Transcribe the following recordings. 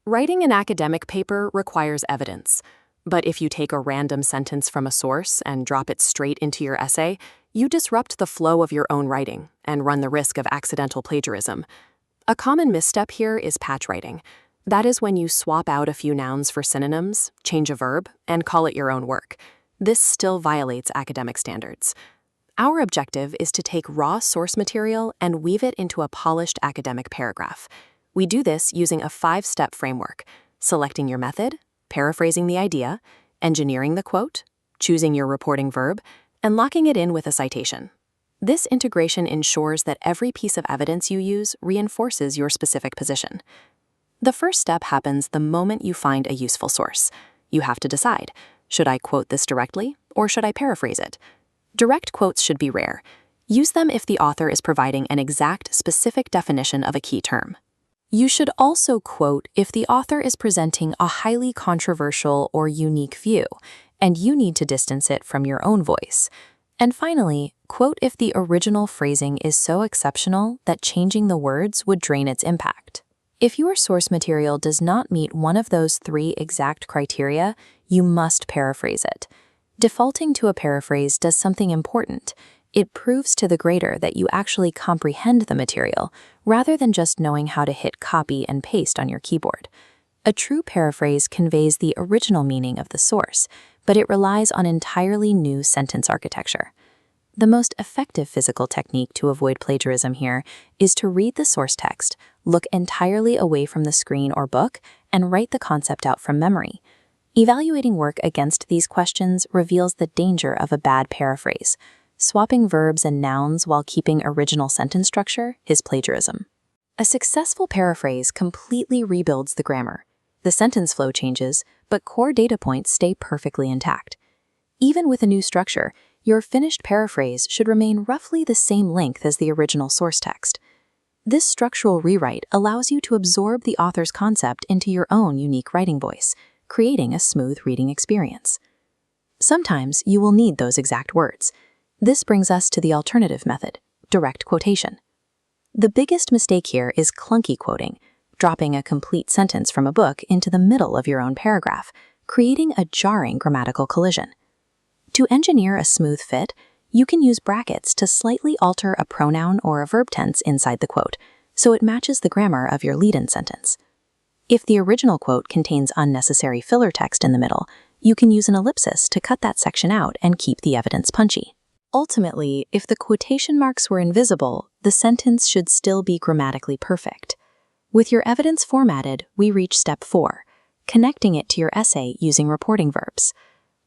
Writing an academic paper requires evidence, but if you take a random sentence from a source and drop it straight into your essay, you disrupt the flow of your own writing and run the risk of accidental plagiarism. A common misstep here is patch writing. That is when you swap out a few nouns for synonyms, change a verb, and call it your own work. This still violates academic standards. Our objective is to take raw source material and weave it into a polished academic paragraph. We do this using a 5-step framework: selecting your method, paraphrasing the idea, engineering the quote, choosing your reporting verb, and locking it in with a citation. This integration ensures that every piece of evidence you use reinforces your specific position. The first step happens the moment you find a useful source. You have to decide, should I quote this directly, or should I paraphrase it? Direct quotes should be rare. Use them if the author is providing an exact, specific definition of a key term. You should also quote if the author is presenting a highly controversial or unique view, and you need to distance it from your own voice. And finally, quote if the original phrasing is so exceptional that changing the words would drain its impact. If your source material does not meet one of those 3 exact criteria, you must paraphrase it. Defaulting to a paraphrase does something important. It proves to the grader that you actually comprehend the material, rather than just knowing how to hit copy and paste on your keyboard. A true paraphrase conveys the original meaning of the source, but it relies on entirely new sentence architecture. The most effective physical technique to avoid plagiarism here is to read the source text, look entirely away from the screen or book, and write the concept out from memory. Evaluating work against these questions reveals the danger of a bad paraphrase. Swapping verbs and nouns while keeping original sentence structure is plagiarism. A successful paraphrase completely rebuilds the grammar. The sentence flow changes, but core data points stay perfectly intact. Even with a new structure, your finished paraphrase should remain roughly the same length as the original source text. This structural rewrite allows you to absorb the author's concept into your own unique writing voice, creating a smooth reading experience. Sometimes you will need those exact words. This brings us to the alternative method, direct quotation. The biggest mistake here is clunky quoting, dropping a complete sentence from a book into the middle of your own paragraph, creating a jarring grammatical collision. To engineer a smooth fit, you can use brackets to slightly alter a pronoun or a verb tense inside the quote, so it matches the grammar of your lead-in sentence. If the original quote contains unnecessary filler text in the middle, you can use an ellipsis to cut that section out and keep the evidence punchy. Ultimately, if the quotation marks were invisible, the sentence should still be grammatically perfect. With your evidence formatted, we reach step 4, connecting it to your essay using reporting verbs.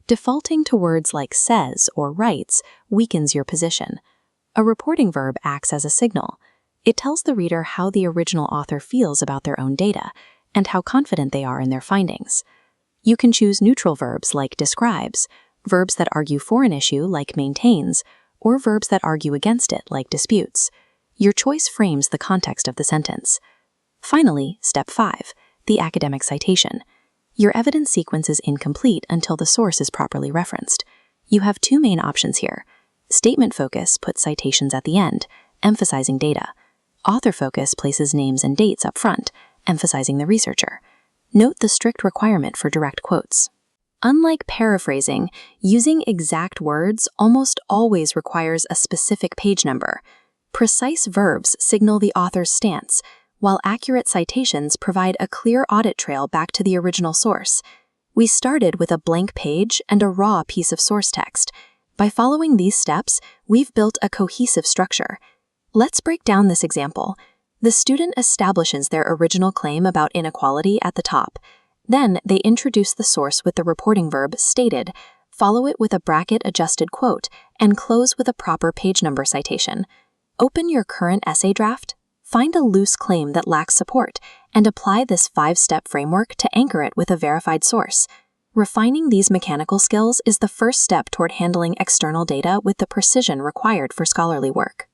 Defaulting to words like says or writes weakens your position. A reporting verb acts as a signal. It tells the reader how the original author feels about their own data and how confident they are in their findings. You can choose neutral verbs like describes, verbs that argue for an issue like maintains, or verbs that argue against it like disputes. Your choice frames the context of the sentence. Finally, step 5, the academic citation. Your evidence sequence is incomplete until the source is properly referenced. You have 2 main options here. Statement focus puts citations at the end, emphasizing data. Author focus places names and dates up front, emphasizing the researcher. Note the strict requirement for direct quotes. Unlike paraphrasing, using exact words almost always requires a specific page number. Precise verbs signal the author's stance, while accurate citations provide a clear audit trail back to the original source. We started with a blank page and a raw piece of source text. By following these steps, we've built a cohesive structure. Let's break down this example. The student establishes their original claim about inequality at the top. Then they introduce the source with the reporting verb stated, follow it with a bracket-adjusted quote, and close with a proper page number citation. Open your current essay draft, find a loose claim that lacks support, and apply this 5-step framework to anchor it with a verified source. Refining these mechanical skills is the first step toward handling external data with the precision required for scholarly work.